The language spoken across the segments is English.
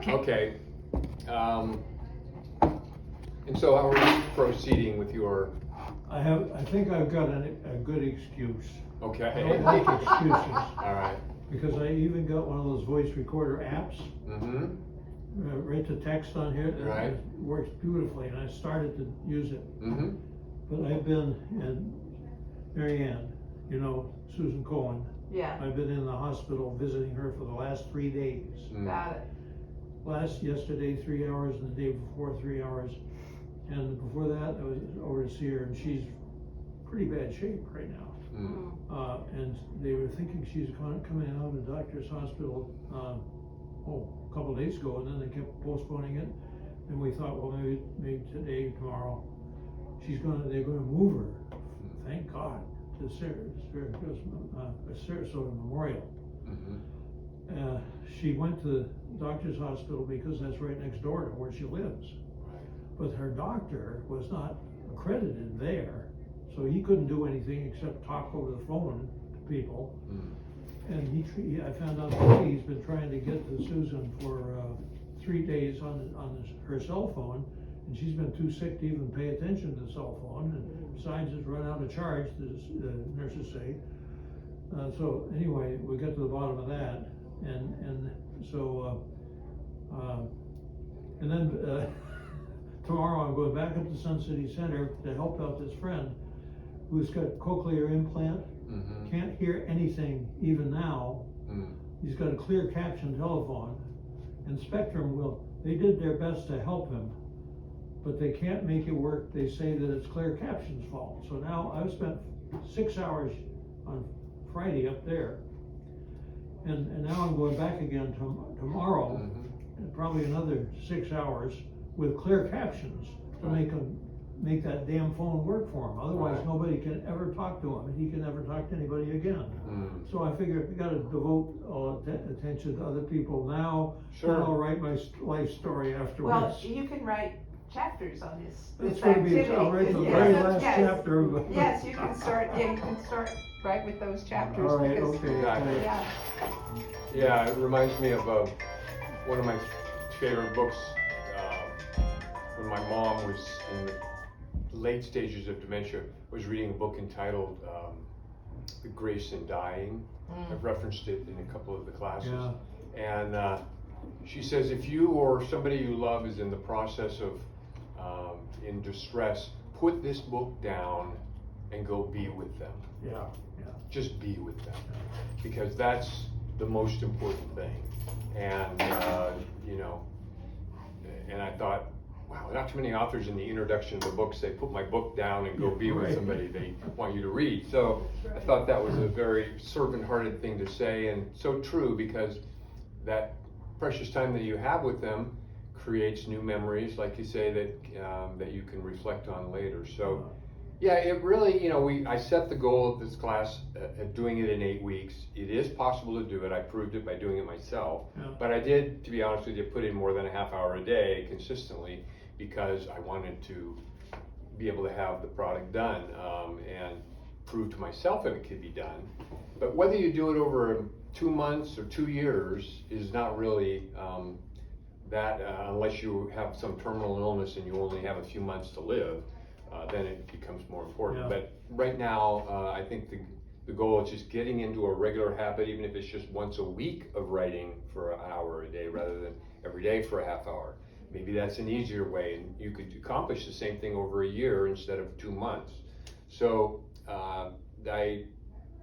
Okay. And so how are you proceeding with your, I think I've got a good excuse. I okay? don't make excuses, All right. because I even got one of those voice recorder apps, Mm-hmm. Write the text on here, and Right. it works beautifully, and I started to use it. Mm-hmm. But I've been, and Mary Ann, you know, Susan Cohen, Yeah, I've been in the hospital visiting her for the last 3 days. got it. Yesterday 3 hours, and the day before 3 hours, and before that I was over to see her, and she's pretty bad shape right now. Mm. And they were thinking she's coming out of the doctor's hospital, a couple of days ago, and then they kept postponing it. And we thought, well, maybe today, tomorrow, they're gonna move her, thank God, to Sarasota Memorial. Mm-hmm. She went to the doctor's hospital because that's right next door to where she lives. But her doctor was not accredited there, so he couldn't do anything except talk over the phone to people. Mm. And I found out that he's been trying to get to Susan for 3 days on her cell phone, and she's been too sick to even pay attention to the cell phone, and besides, it's run out of charge, the nurses say. So anyway, we got to the bottom of that, and so and then tomorrow I'm going back up to Sun City Center to help out this friend who's got cochlear implant. Mm-hmm. Can't hear anything even now. Mm. He's got a clear caption telephone, and Spectrum they did their best to help him, but they can't make it work. They say that it's Clear Caption's fault. So now I've spent 6 hours on Friday up there, and now I'm going back again tomorrow, Mm-hmm. and probably another 6 hours with Clear Captions to make that damn phone work for him. Otherwise, Right. nobody can ever talk to him, and he can never talk to anybody again. Mm. So I figure we gotta devote attention to other people now. Sure. Then I'll write my life story Well, afterwards. you can write chapters on this That's gonna be, activity. I'll write the Yes, very yes, last yes. chapter. But- Yes, you can start right with those chapters. All right, because- okay. Exactly. Yeah, Yeah, it reminds me of one of my favorite books. When my mom was in the late stages of dementia, was reading a book entitled The Grace in Dying. I've referenced it in a couple of the classes. Yeah. And she says, if you or somebody you love is in the process of in distress, put this book down and go be with them. Yeah, Just be with them, because that's the most important thing. And you know, and I thought, wow, not too many authors in the introduction of the book say, put my book down and go be with Right. somebody they want you to read. So I thought that was a very servant-hearted thing to say, and so true, because that precious time that you have with them creates new memories, like you say, that you can reflect on later. So yeah, it really, you know, I set the goal of this class at doing it in 8 weeks. It is possible to do it. I proved it by doing it myself. Yeah. But I did, to be honest with you, put in more than a half hour a day consistently, because I wanted to be able to have the product done and prove to myself that it could be done. But whether you do it over 2 months or 2 years is not really unless you have some terminal illness and you only have a few months to live, then it becomes more important. Yeah. But right now, I think the goal is just getting into a regular habit, even if it's just once a week of writing for an hour a day rather than every day for a half hour. Maybe that's an easier way, and you could accomplish the same thing over a year instead of 2 months. So I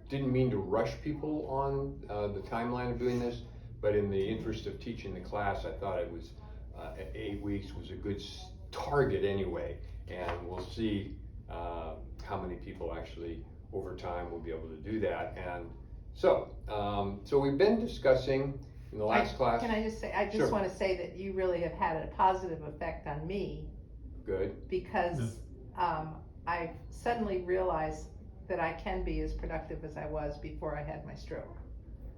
didn't mean to rush people on the timeline of doing this, but in the interest of teaching the class, I thought it was 8 weeks was a good target anyway, and we'll see how many people actually over time will be able to do that. And so we've been discussing in the last class. Can I just say, I Sure. just want to say that you really have had a positive effect on me, Good. because I suddenly realized that I can be as productive as I was before I had my stroke,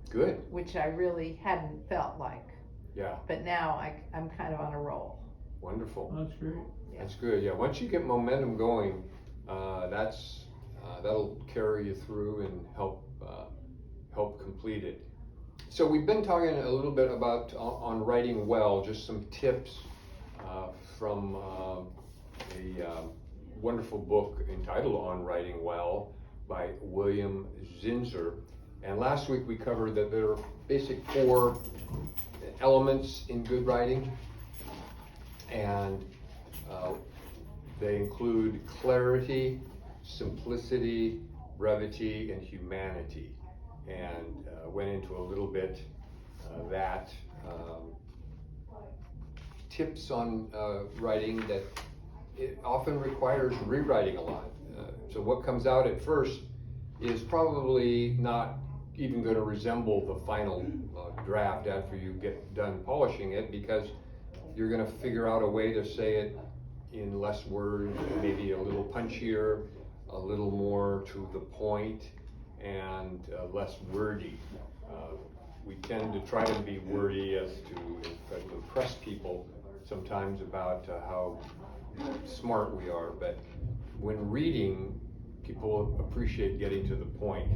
Good. which I really hadn't felt like. Yeah. But now I'm kind of on a roll. Wonderful. That's great. That's good. Yeah. Once you get momentum going, that'll carry you through and help complete it. So we've been talking a little bit about on writing well, just some tips from a wonderful book entitled On Writing Well by William Zinsser. And last week we covered that there are basic 4 elements in good writing, and they include clarity, simplicity, brevity, and humanity. And went into a little bit that tips on writing that it often requires rewriting a lot. So what comes out at first is probably not even going to resemble the final draft after you get done polishing it, because you're going to figure out a way to say it in less words, maybe a little punchier, a little more to the point, and less wordy. We tend to try to be wordy as to impress people sometimes about how smart we are, but when reading, people appreciate getting to the point.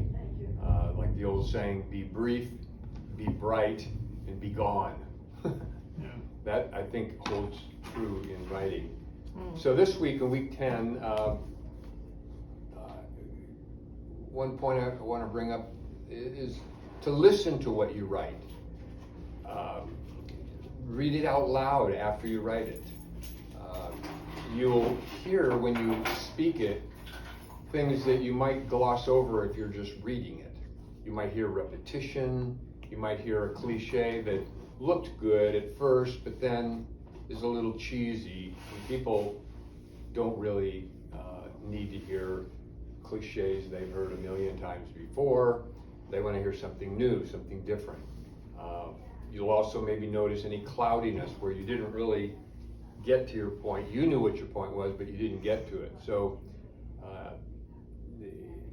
Like the old saying, be brief, be bright, and be gone. That, I think, holds true in writing. So this week, in week 10, one point I want to bring up is to listen to what you write. Read it out loud after you write it. You'll hear when you speak it things that you might gloss over if you're just reading it. You might hear repetition, you might hear a cliche that looked good at first, but then is a little cheesy. And people don't really need to hear cliches they've heard a million times before. They want to hear something new, something different. You'll also maybe notice any cloudiness where you didn't really get to your point. You knew what your point was, but you didn't get to it. So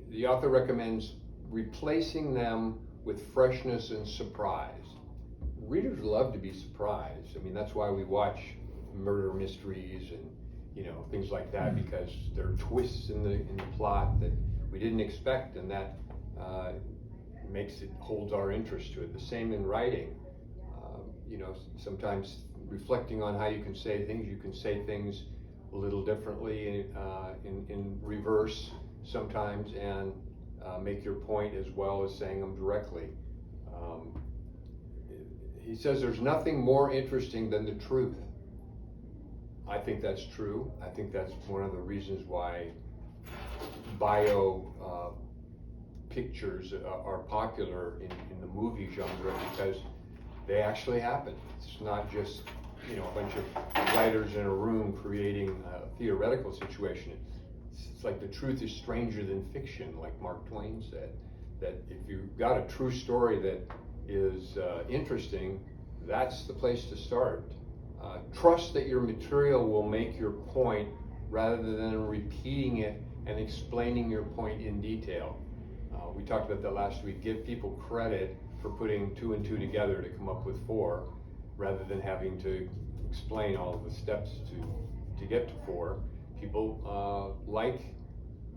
the author recommends replacing them with freshness and surprise. Readers love to be surprised. I mean, that's why we watch murder mysteries and things like that, because there are twists in the plot that we didn't expect, and that holds our interest to it. The same in writing. Sometimes reflecting on how you can say things a little differently in reverse sometimes, and make your point as well as saying them directly. He says there's nothing more interesting than the truth. I think that's true. I think that's one of the reasons why bio pictures are popular in the movie genre, because they actually happen. It's not just a bunch of writers in a room creating a theoretical situation. It's like the truth is stranger than fiction, like Mark Twain said. That if you've got a true story that is interesting, that's the place to start. Trust that your material will make your point rather than repeating it and explaining your point in detail. We talked about that last week. Give people credit for putting 2 and 2 together to come up with 4, rather than having to explain all of the steps to get to 4. People like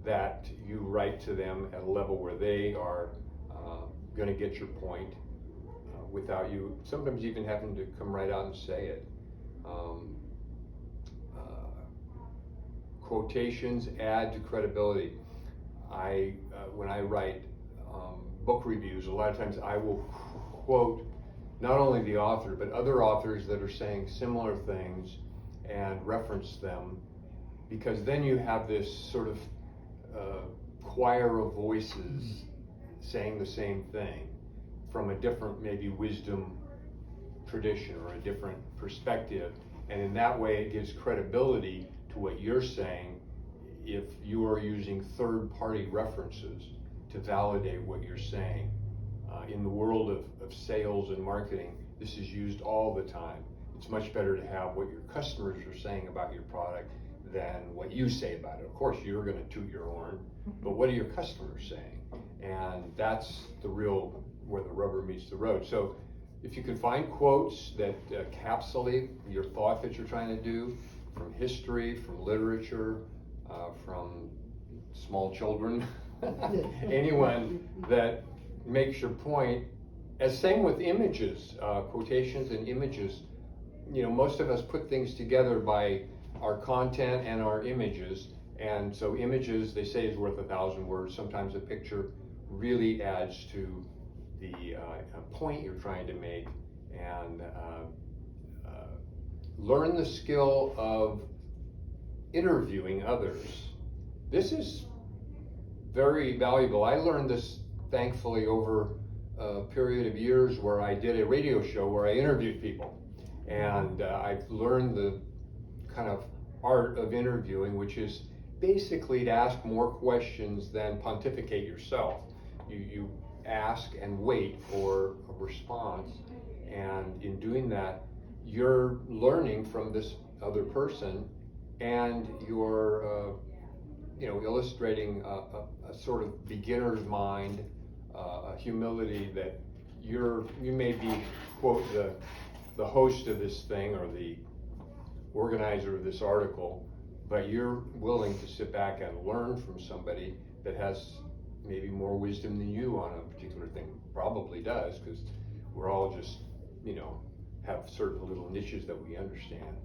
that you write to them at a level where they are going to get your point without you sometimes even having to come right out and say it. Quotations add to credibility. When I write book reviews, a lot of times I will quote not only the author, but other authors that are saying similar things and reference them, because then you have this sort of choir of voices saying the same thing from a different, maybe wisdom tradition or a different perspective, and in that way it gives credibility to what you're saying if you are using third-party references to validate what you're saying. In the world of sales and marketing, this is used all the time. It's much better to have what your customers are saying about your product than what you say about it. Of course, you're going to toot your horn, but what are your customers saying? And that's where the rubber meets the road. So if you can find quotes that encapsulate your thought that you're trying to do, from history, from literature, from small children, anyone that makes your point, As same with images, quotations and images. You know, most of us put things together by our content and our images. And so images, they say, is worth 1,000 words. Sometimes a picture really adds to the point you're trying to make. And learn the skill of interviewing others. This is very valuable. I learned this, thankfully, over a period of years where I did a radio show where I interviewed people. And I've learned the kind of art of interviewing, which is basically to ask more questions than pontificate yourself. You ask and wait for a response, and in doing that, you're learning from this other person, and you're illustrating a sort of beginner's mind, a humility that you may be, quote, the host of this thing or the organizer of this article, but you're willing to sit back and learn from somebody that has maybe more wisdom than you on a particular thing. Probably does, because we're all just, have certain little niches that we understand.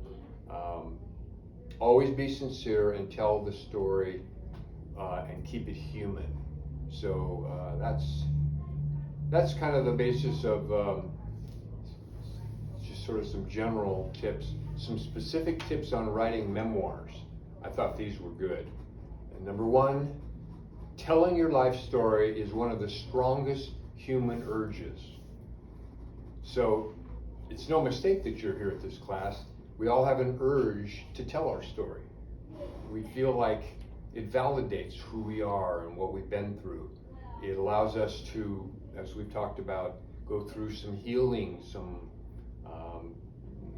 Always be sincere and tell the story and keep it human. So that's kind of the basis of just sort of some general tips. Some specific tips on writing memoirs. I thought these were good. And number one, telling your life story is one of the strongest human urges. So it's no mistake that you're here at this class. We all have an urge to tell our story. We feel like it validates who we are and what we've been through. It allows us to, as we've talked about, go through some healing, some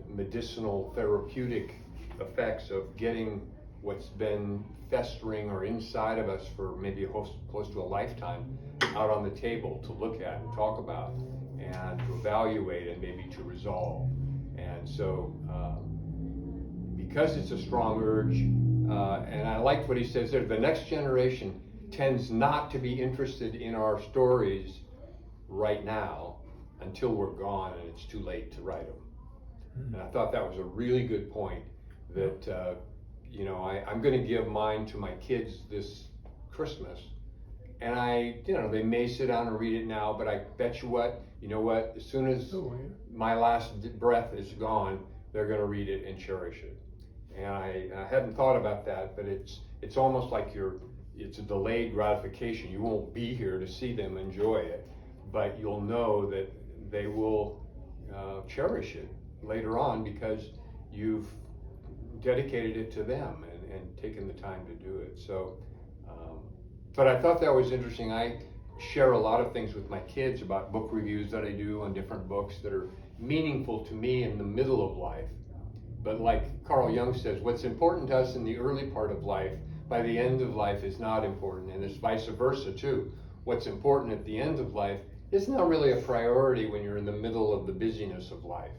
medicinal therapeutic effects of getting what's been festering or inside of us for maybe close to a lifetime out on the table to look at and talk about and to evaluate and maybe to resolve. And so because it's a strong urge, and I liked what he says there, the next generation tends not to be interested in our stories right now until we're gone and it's too late to write them. And I thought that was a really good point, that I'm going to give mine to my kids this Christmas, and they may sit down and read it now, but I bet you what, as soon as my last breath is gone, they're going to read it and cherish it. And I hadn't thought about that, but it's almost like it's a delayed gratification. You won't be here to see them enjoy it, but you'll know that they will cherish it later on because you've dedicated it to them and taken the time to do it. So, but I thought that was interesting. I share a lot of things with my kids about book reviews that I do on different books that are meaningful to me in the middle of life. But like Carl Jung says, what's important to us in the early part of life, by the end of life is not important, and it's vice versa too. What's important at the end of life is not really a priority when you're in the middle of the busyness of life.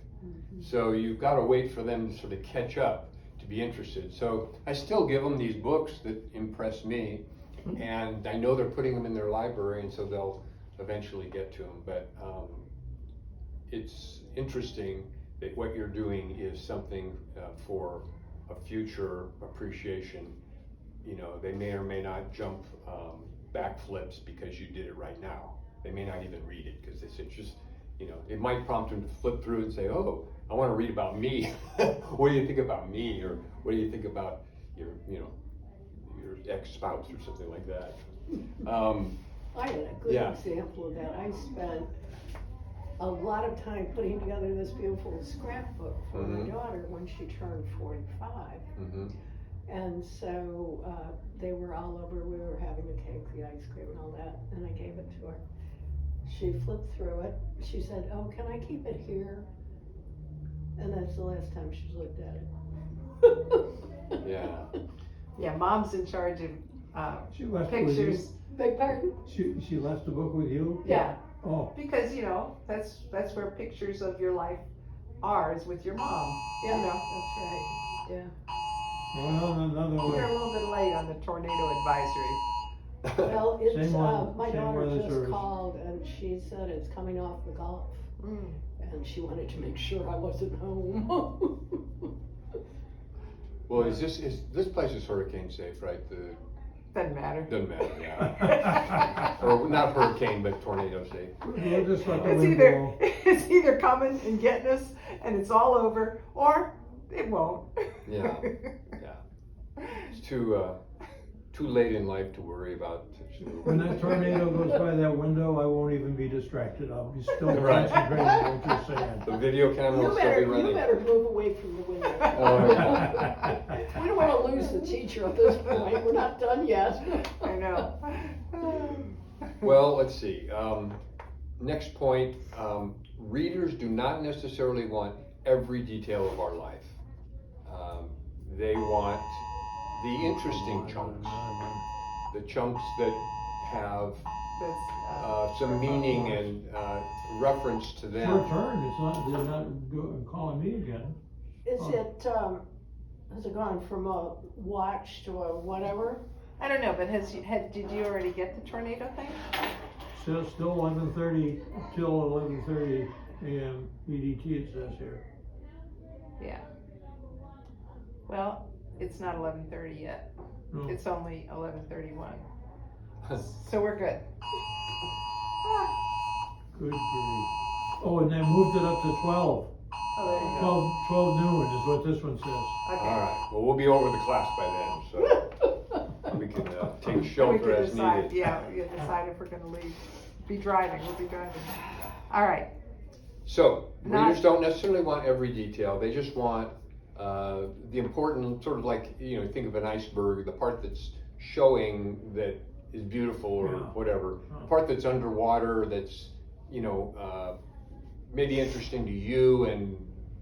So you've got to wait for them to sort of catch up to be interested. So I still give them these books that impress me, and I know they're putting them in their library, and so they'll eventually get to them. But it's interesting that what you're doing is something for a future appreciation. They may or may not jump backflips because you did it right now. They may not even read it because it's just, it might prompt them to flip through and say, oh, I want to read about me. What do you think about me? Or what do you think about your ex-spouse or something like that? I had a good example of that. I spent a lot of time putting together this beautiful scrapbook for my daughter when she turned 45. And so they were all over, we were having the cake, the ice cream and all that, and I gave it to her. She flipped through it. She said, oh, can I keep it here? And that's the last time she's looked at it. Yeah, Mom's in charge of She left it with you? pictures. Beg pardon? She left the book with you? Yeah, Oh, because that's where pictures of your life are, is with your mom. Yeah, that's right, yeah. well, another You're a way. little bit late on the tornado advisory. Well, it's, Same one, my same daughter weather just service. called and she said it's coming off the Gulf. Mm. And she wanted to make sure I wasn't home. Well, is this place is hurricane safe, right? Doesn't matter. Doesn't matter, yeah. Or not hurricane, but tornado safe. We'll just let the It's wind either, blow. it's either coming and getting us and it's all over, or it won't. Yeah. It's too late in life to worry about. When that tornado goes by that window, I won't even be distracted. I'll be still Right. concentrating on what you're saying. The video camera will still be You running. better move away from the window. Oh, yeah. We don't wanna lose the teacher at this point, we're not done yet. I know. Well, let's see. Next point, readers do not necessarily want every detail of our life. They want the interesting chunks, the chunks that have That's, some meaning and reference to It's them. your turn, it's not, they're not calling me again. Is it, has it gone from a watch to a whatever? I don't know, but did you already get the tornado thing? Still 11:30 till 11:30 a.m. EDT it says here. Yeah. Well, it's not 11:30 yet. No. It's only 11:31. So we're good. Good grief. Oh, and they moved it up to 12. Oh, there you go. 12 noon is what this one says. All Okay. right. Well, we'll be over the class by then, so we can take We shelter can as decide, needed. yeah, we can decide if we're gonna leave. We'll be driving. All right. So, Not- readers don't necessarily want every detail, they just want the important, sort of like, you know, think of an iceberg, the part that's showing that is beautiful or Yeah. whatever. The part that's underwater that's, you know, maybe interesting to you and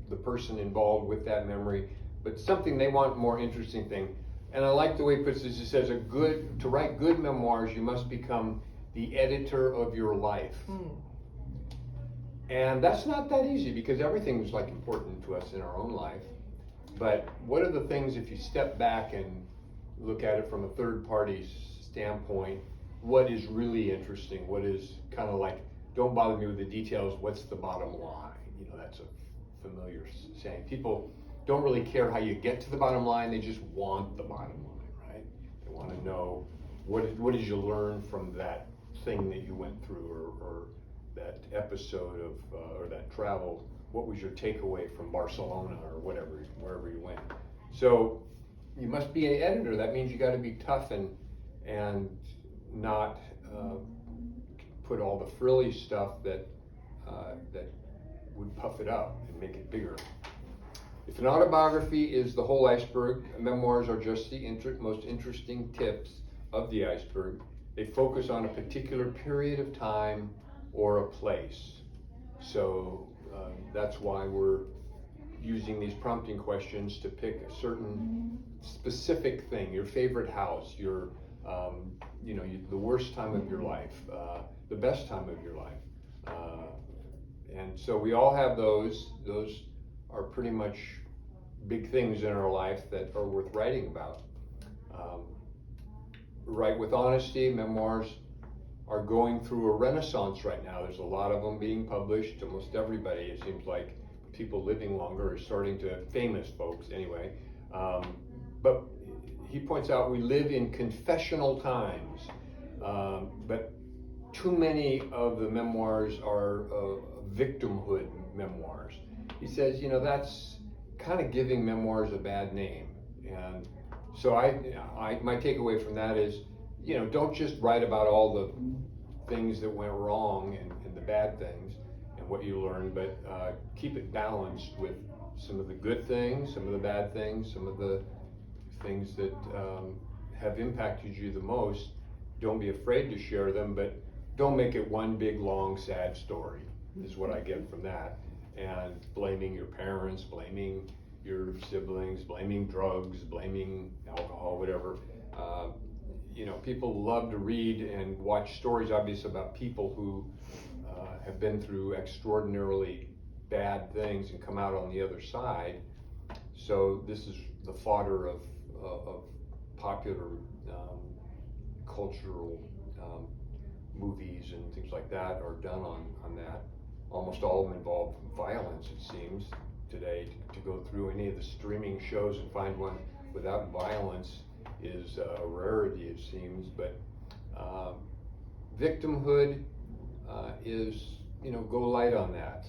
the person involved with that memory, but something they want more interesting thing. And I like the way he puts this, he says, to write good memoirs, you must become the editor of your life. Hmm. And that's not that easy because everything's like important to us in our own life. But what are the things, if you step back and look at it from a third party standpoint, what is really interesting? What is kind of like, don't bother me with the details, what's the bottom line? You know, that's a familiar saying. People don't really care how you get to the bottom line, they just want the bottom line, right? They want to know what did you learn from that thing that you went through or that episode of, or that travel, what was your takeaway from Barcelona or whatever, wherever you went. So you must be an editor. That means you got to be tough and not put all the frilly stuff that would puff it up and make it bigger. If an autobiography is the whole iceberg, memoirs are just the most interesting tips of the iceberg. They focus on a particular period of time or a place. So that's why we're using these prompting questions to pick a certain specific thing, your favorite house, your, the worst time of your life, the best time of your life. And so we all have those. Those are pretty much big things in our life that are worth writing about. Write with honesty. Memoirs are going through a renaissance right now. There's a lot of them being published. Almost everybody, it seems like, people living longer are starting to, famous folks anyway. But he points out we live in confessional times, but too many of the memoirs are victimhood memoirs. He says, that's kind of giving memoirs a bad name. And so my takeaway from that is, don't just write about all the things that went wrong and the bad things and what you learned, but keep it balanced with some of the good things, some of the bad things, some of the things that have impacted you the most. Don't be afraid to share them, but don't make it one big, long, sad story, is what I get from that. And blaming your parents, blaming your siblings, blaming drugs, blaming alcohol, whatever. People love to read and watch stories, obviously, about people who have been through extraordinarily bad things and come out on the other side. So this is the fodder of popular cultural movies and things like that are done on that. Almost all of them involve violence, it seems, today. To go through any of the streaming shows and find one without violence is a rarity, it seems. But victimhood is, go light on that,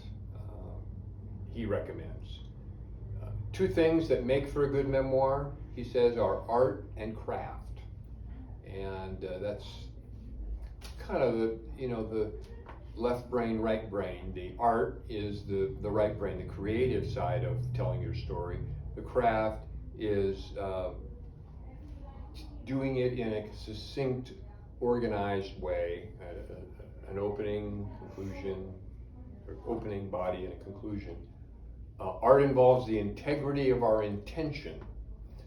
he recommends. Two things that make for a good memoir, he says, are art and craft. And that's kind of the left brain, right brain. The art is the right brain, the creative side of telling your story. The craft is doing it in a succinct, organized way, an opening, conclusion, or opening body and a conclusion. Art involves the integrity of our intention.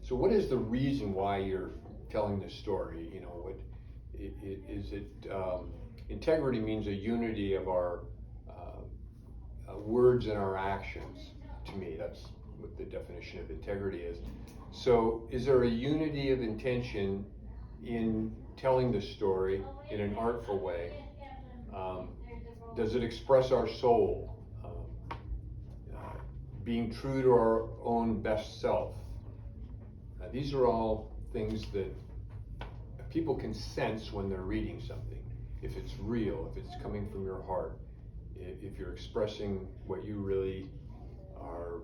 So what is the reason why you're telling this story? Integrity means a unity of our words and our actions. To me, that's what the definition of integrity is. So is there a unity of intention in telling the story in an artful way? Does it express our soul? Being true to our own best self. These are all things that people can sense when they're reading something. If it's real, if it's coming from your heart, if you're expressing what you really are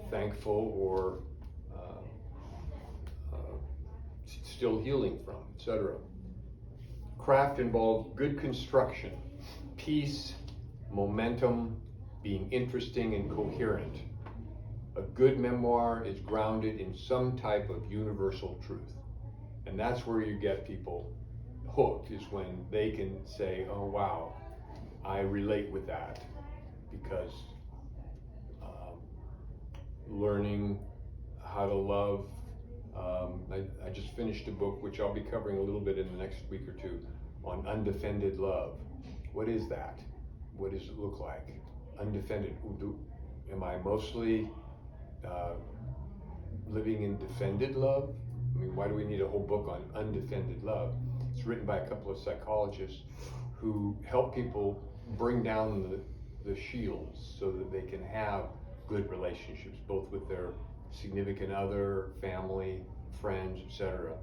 thankful or still healing from, etc. Craft involves good construction, peace, momentum, being interesting and coherent. A good memoir is grounded in some type of universal truth. And that's where you get people hooked, is when they can say, oh wow, I relate with that. Because learning how to love, I just finished a book, which I'll be covering a little bit in the next week or two, on undefended love. What is that? What does it look like? Undefended. Am I mostly living in defended love? I mean, why do we need a whole book on undefended love? It's written by a couple of psychologists who help people bring down the shields so that they can have good relationships, both with their significant other, family, friends, etc.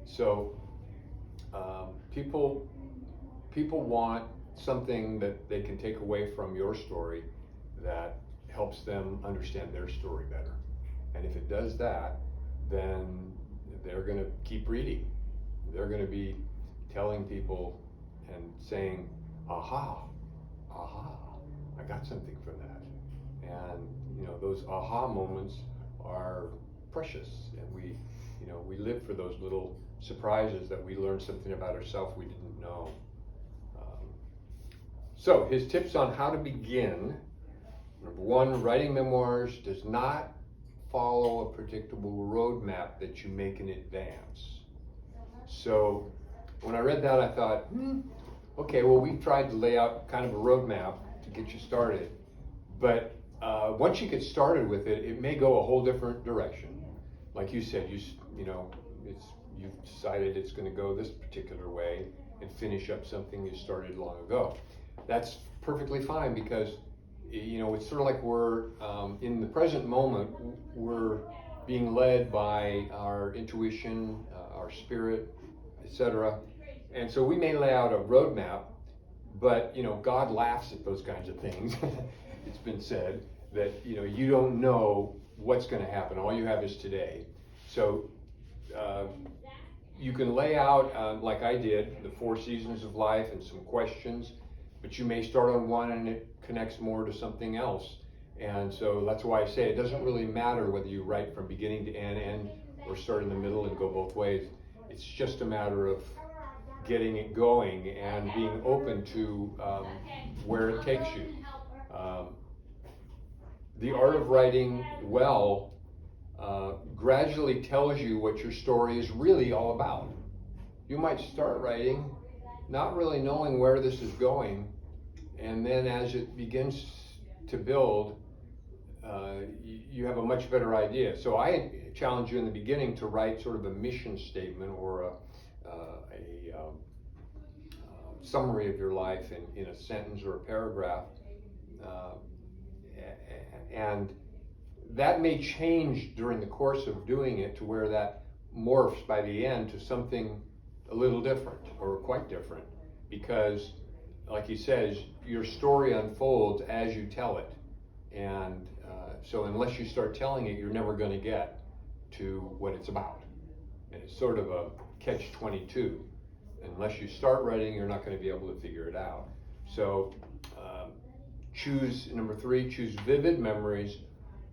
So people want something that they can take away from your story that helps them understand their story better. And if it does that, then they're going to keep reading. They're going to be telling people and saying, aha, I got something from that. And those aha moments are precious, and we live for those little surprises that we learn something about ourselves we didn't know. So his tips on how to begin: number one, writing memoirs does not follow a predictable roadmap that you make in advance. So when I read that, I thought, okay, well, we've tried to lay out kind of a roadmap to get you started, but once you get started with it, it may go a whole different direction. Like you said, you've decided it's going to go this particular way and finish up something you started long ago. That's perfectly fine, because it's sort of like we're in the present moment, we're being led by our intuition, our spirit, etc. And so we may lay out a roadmap, but God laughs at those kinds of things. It's been said that you don't know what's going to happen. All you have is today. So you can lay out, like I did, the 4 seasons of life and some questions, but you may start on one and it connects more to something else. And so that's why I say it doesn't really matter whether you write from beginning to end or start in the middle and go both ways. It's just a matter of getting it going and being open to where it takes you. The art of writing well gradually tells you what your story is really all about. You might start writing not really knowing where this is going, and then as it begins to build, you have a much better idea. So I challenge you in the beginning to write sort of a mission statement or summary of your life in a sentence or a paragraph, and that may change during the course of doing it to where that morphs by the end to something a little different or quite different, because like he says, your story unfolds as you tell it, and so unless you start telling it, you're never going to get to what it's about. And it's sort of a catch-22. Unless you start writing, you're not going to be able to figure it out. So choose, number 3, choose vivid memories,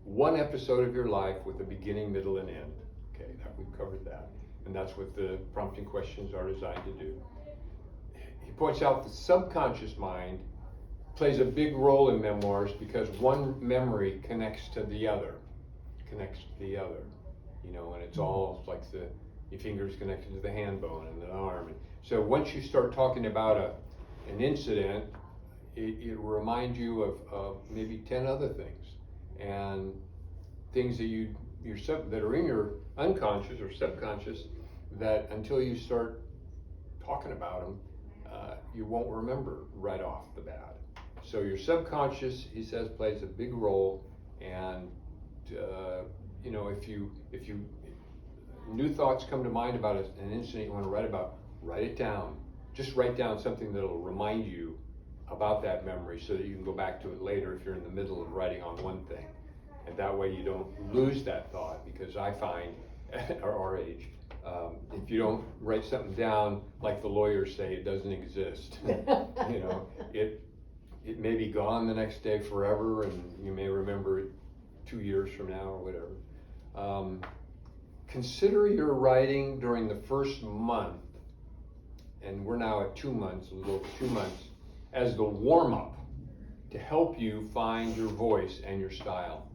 one episode of your life with a beginning, middle, and end. Okay, we've covered that. And that's what the prompting questions are designed to do. He points out the subconscious mind plays a big role in memoirs because one memory connects to the other. You know, and it's all like your fingers connected to the hand bone and the arm. And so once you start talking about an incident, it will remind you of maybe 10 other things, and things that that are in your unconscious or subconscious, that until you start talking about them, you won't remember right off the bat. So your subconscious, he says, plays a big role, and you know, if you new thoughts come to mind about an incident you want to write about, write it down. Just write down something that'll remind you about that memory so that you can go back to it later if you're in the middle of writing on one thing. And that way you don't lose that thought, because I find at our age, if you don't write something down, like the lawyers say, it doesn't exist. You know, it may be gone the next day forever, and you may remember it 2 years from now or whatever. Consider your writing during the first month, and we're now at 2 months, a little over 2 months, as the warm-up to help you find your voice and your style.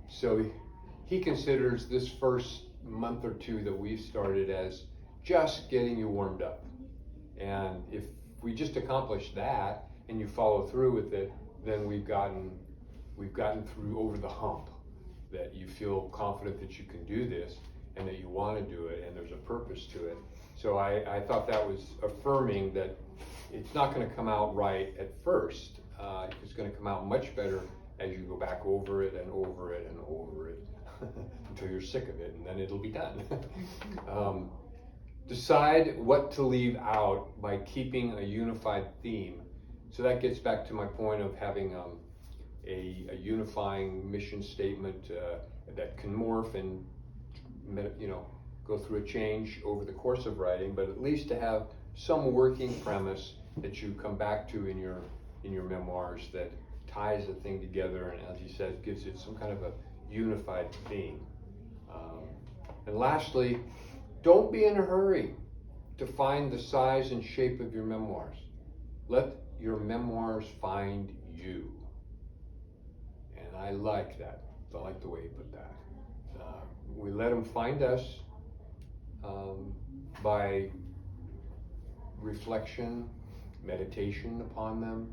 So he considers this first month or 2 that we've started as just getting you warmed up. And if we just accomplish that and you follow through with it, then we've gotten through over the hump, that you feel confident that you can do this and that you want to do it and there's a purpose to it. So I thought that was affirming that it's not going to come out right at first. It's going to come out much better as you go back over it and over it and over it until you're sick of it, and then it'll be done. Decide what to leave out by keeping a unified theme. So that gets back to my point of having a unifying mission statement that can morph and, you know, go through a change over the course of writing, but at least to have some working premise that you come back to in your memoirs that ties the thing together, and as he says, gives it some kind of a unified theme. And lastly, don't be in a hurry to find the size and shape of your memoirs. Let your memoirs find you. And I like that. I like the way he put that. We let them find us by reflection, meditation upon them,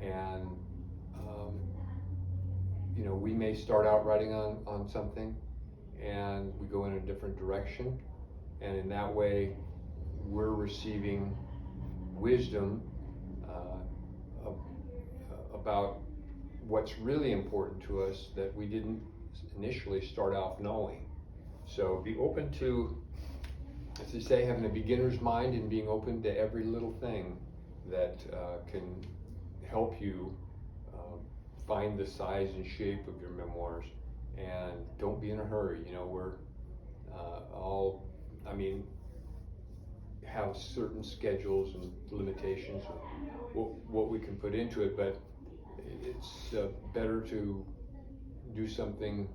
and you know, we may start out writing on something and we go in a different direction, and in that way we're receiving wisdom about what's really important to us that we didn't initially start off knowing. So be open to, as they say, having a beginner's mind and being open to every little thing that can help you find the size and shape of your memoirs. And don't be in a hurry. You know, we're have certain schedules and limitations of what we can put into it, but it's better to do something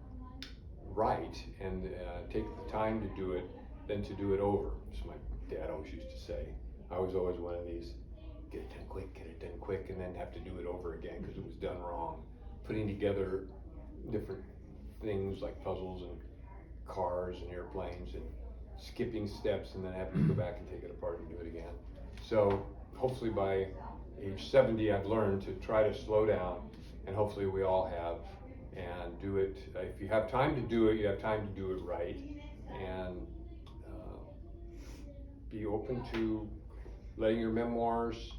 right and take the time to do it than to do it over. As my dad always used to say. I was always one of these, get it done quick, and then have to do it over again because it was done wrong. Putting together different things like puzzles and cars and airplanes and skipping steps and then having to go back and take it apart and do it again. So hopefully by age 70 I've learned to try to slow down, and hopefully we all have, and do it. If you have time to do it, you have time to do it right. And be open to letting your memoirs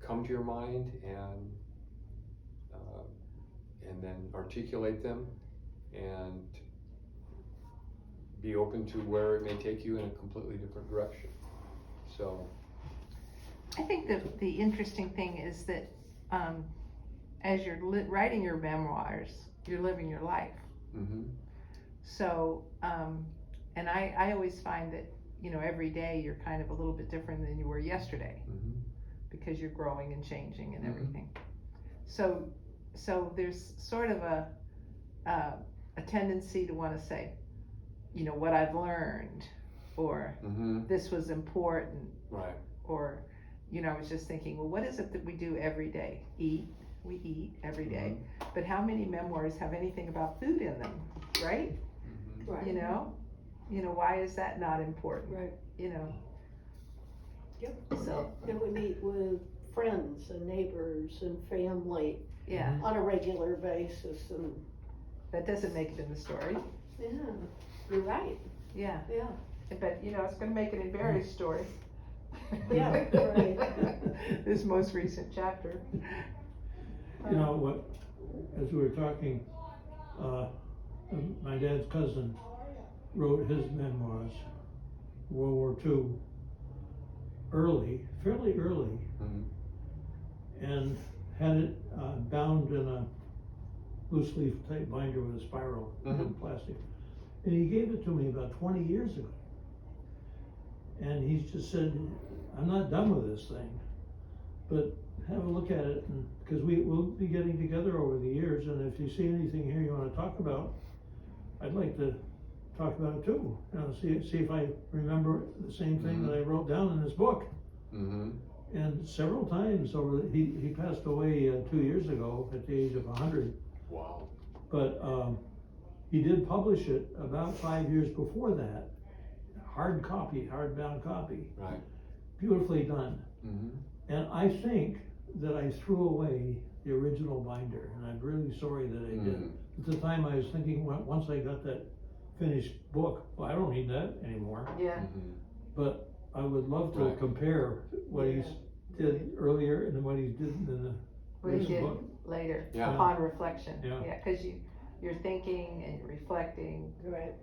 come to your mind and then articulate them and be open to where it may take you in a completely different direction. So I think that the interesting thing is that as you're writing your memoirs, you're living your life. mm-hmm. So, and I always find that, you know, every day you're kind of a little bit different than you were yesterday Mm-hmm. because you're growing and changing and Mhm. everything. So there's sort of a tendency to want to say, you know, what I've learned, or Mm-hmm. this was important, Right. or, you know, I was just thinking, well, what is it that we do every day? Eat. We eat every day. But how many memoirs have anything about food in them, right? Mm-hmm. Right. You know, why is that not important? Right. You know, Yep. so, And we meet with friends and neighbors and family yeah, on a regular basis, and that doesn't make it in the story. yeah, you're right. Yeah, Yeah. but, you know, it's gonna make it in Barry's story. Yeah, right. This most recent chapter. You know what, as we were talking, my dad's cousin wrote his memoirs, World War II, fairly early, Mm-hmm. and had it bound in a loose leaf type binder with a spiral Mhm. plastic. And he gave it to me about 20 years ago. And he just said, I'm not done with this thing, but have a look at it, and because we'll be getting together over the years, and if you see anything here you want to talk about, I'd like to talk about it too. You know, see if I remember the same thing that I wrote down in this book. Mm-hmm. And several times he passed away 2 years ago at the age of 100. Wow. But he did publish it about 5 years before that, hardbound copy, Right. beautifully done. Mm-hmm. And I think that I threw away the original binder, and I'm really sorry that I did. At the time, I was thinking, once I got that finished book, well, I don't need that anymore. Yeah, Mm-hmm. But I would love to Right. compare what he did earlier and what he did in the what he recent did book. later, Yeah. upon reflection. Yeah. Cause you're thinking and you're reflecting. Right.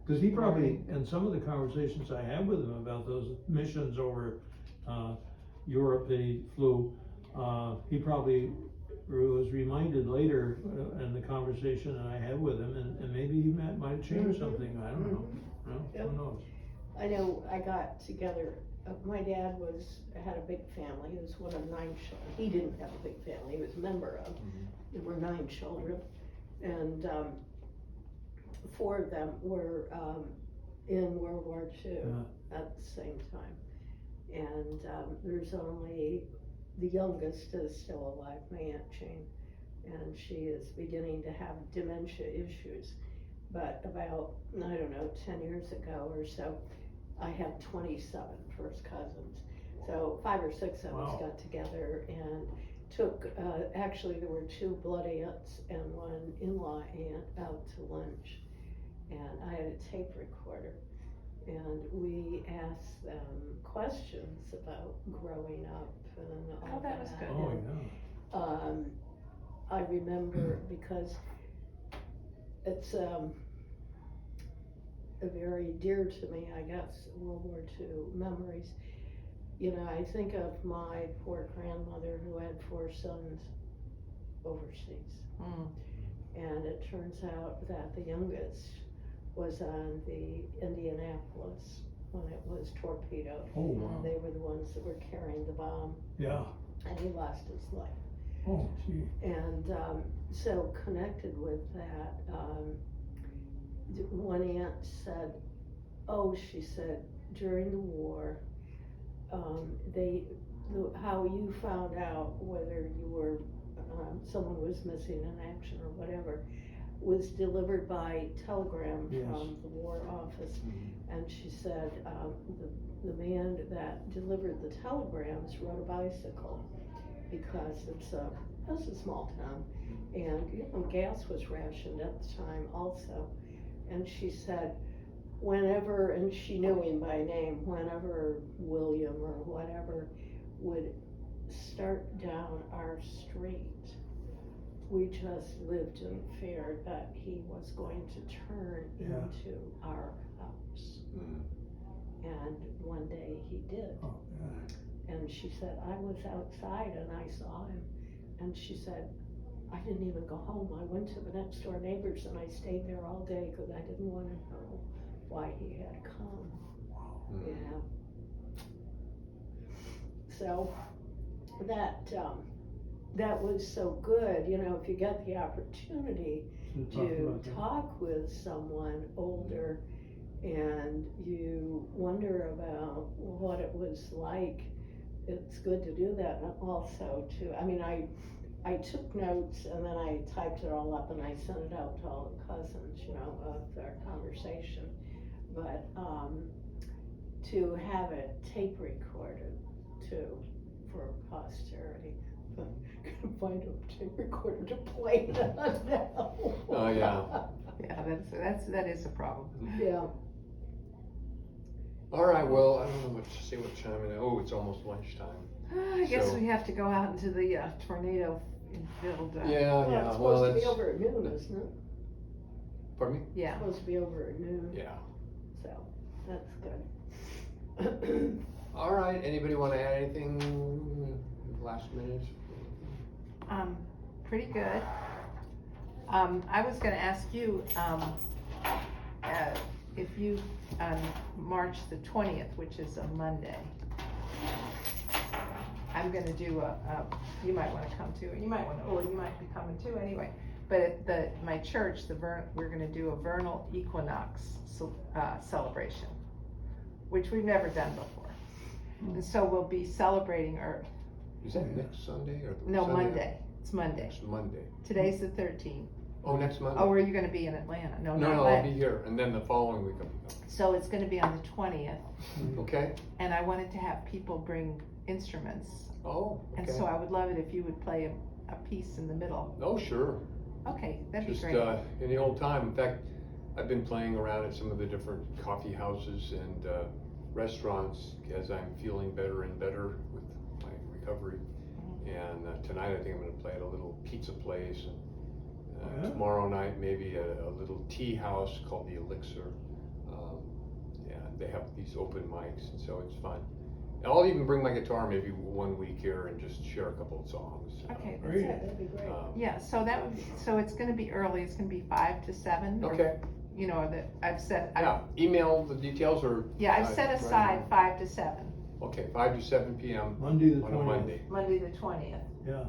Because he probably, and some of the conversations I had with him about those missions over Europe that he flew, he probably was reminded later in the conversation that I had with him, and maybe he might have changed something, I don't know. You know, Yep. who knows? I know I got together, my dad had a big family, he was one of 9 children. He didn't have a big family, he was a member of. There were 9 children, and 4 of them were in World War II Yeah. at the same time. And there's only, the youngest is still alive, my Aunt Jane, and she is beginning to have dementia issues. But about, I don't know, 10 years ago or so, I had 27 first cousins. So 5 or 6 of us Wow. got together and took, actually there were 2 blood aunts and 1 in-law aunt out to lunch. And I had a tape recorder, and we asked them questions about growing up and all Oh, that was good. Oh, And, yeah. I remember because it's very dear to me, I guess, World War II memories. You know, I think of my poor grandmother who had 4 sons overseas. Mm. And it turns out that the youngest was on the Indianapolis when it was torpedoed. Oh, wow. They were the ones that were carrying the bomb, Yeah. and he lost his life. Oh, gee. And so connected with that, one aunt said, she said, during the war, how you found out whether you were, someone was missing in action or whatever, was delivered by telegram Yes. from the war office. Mhm. And she said, the man that delivered the telegrams rode a bicycle because it's a small town, and gas was rationed at the time also. And she said, whenever, and she knew him by name, whenever William or whatever would start down our street, we just lived in fear that he was going to turn Yeah. into our house. Mm. And one day he did. Oh, God. And she said, I was outside and I saw him. And she said, I didn't even go home. I went to the next door neighbors and I stayed there all day because I didn't want to know why he had come. Mm. Yeah. So that was so good, you know, if you get the opportunity to that. talk with someone older and you wonder about what it was like, it's good to do that. And also to, I mean, I took notes and then I typed it all up and I sent it out to all the cousins, you know, of our conversation. But to have it tape recorded too for posterity. Gonna find a tape recorder to play it on now. Oh, yeah. Yeah, that is a problem. Yeah. All right, well, I don't know what to say what time it is. Oh, it's almost lunchtime. I guess So- we have to go out into the tornado field. Yeah, Well, yeah, it's well, supposed to that's, be over at noon, isn't it? pardon me? Yeah. It's supposed to be over at noon, Yeah. so that's good. All right, anybody want to add anything last minute? Pretty good. I was gonna ask you, if you, on March the 20th, which is a Monday, I'm gonna do you might wanna come too, you might wanna, or you might be coming too anyway. But at my church, we're gonna do a vernal equinox celebration, which we've never done before. And so we'll be celebrating Earth. Is that next Sunday or? No, Sunday? Monday. It's Monday. Next Monday. Today's the 13th. Oh, next Monday? Oh, are you gonna be in Atlanta? No, No, not no, I'll Atlanta. be here, and then the following week I'll be So it's gonna be on the 20th, gone. Okay? and I wanted to have people bring instruments. Oh, And okay. so I would love it if you would play a piece in the middle. Oh, sure. Okay, that'd Just, be great. in the old time, in fact, I've been playing around at some of the different coffee houses and, restaurants as I'm feeling better and better with my recovery. And tonight I think I'm gonna play at a little pizza place, and Yeah. tomorrow night maybe at a little tea house called the Elixir. Yeah, they have these open mics, and so it's fun. And I'll even bring my guitar maybe one week here and just share a couple of songs. Okay, Great. Yeah, that'd be great. Yeah, so that would be, so it's gonna be early, it's gonna be 5 to 7. or, Okay, You know, that I've set, yeah, email the details or? yeah, I've set right aside now. 5 to 7, Okay, 5 to 7 PM Monday the on a 20th. Monday. Monday the 20th. Yeah,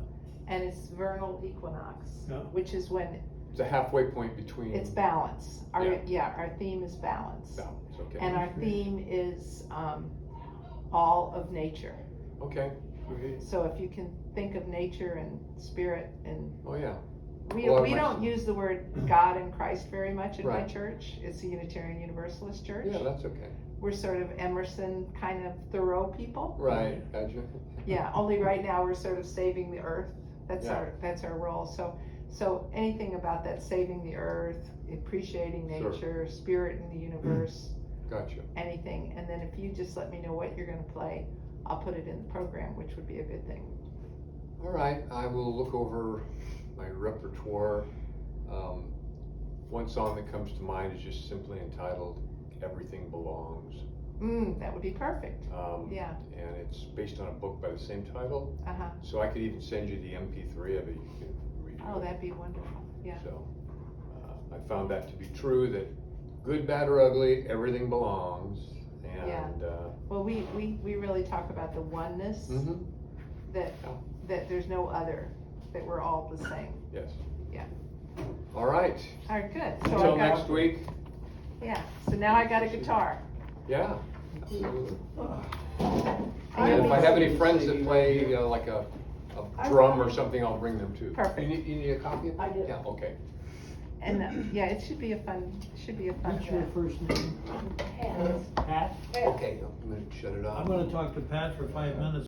And it's vernal equinox, Yeah. which is when It's a halfway point between. it's balance. Yeah. Our theme is balance. Balance, okay. And our Okay. theme is all of nature. Okay, great. So if you can think of nature and spirit, and Oh, yeah, we Well, we my- don't use the word God and Christ very much in my Right. church. It's a Unitarian Universalist church. yeah, that's okay. We're sort of Emerson kind of Thoreau people. Right, gotcha. Yeah, only right now we're sort of saving the earth. That's Yeah. our role. So anything about that, saving the earth, appreciating Sure. nature, spirit in the universe, Gotcha. anything. And then if you just let me know what you're gonna play, I'll put it in the program, which would be a good thing. All right, I will look over my repertoire. One song that comes to mind is just simply entitled "Everything Belongs." That would be perfect. Yeah. And it's based on a book by the same title, Uh-huh. so I could even send you the MP3 of it. You can read Oh, it. that'd be wonderful. Yeah. So, I found that to be true, that good, bad, or ugly, everything belongs. Yeah. And, Well, we really talk about the oneness, mhm, that Yeah. that there's no other, that we're all the same. yes. Yeah. All right, All right, good. So until I've got, next week. Yeah, so now I got a guitar. Yeah, absolutely. And And you'll if I be- have any friends that play, like a drum or something, I'll bring them too. Perfect. You need a copy? I do. Yeah, okay. And yeah, it should be a fun what's your event. first name? Yes. Pat? Okay, I'm gonna shut it off. I'm gonna talk to Pat for 5 minutes.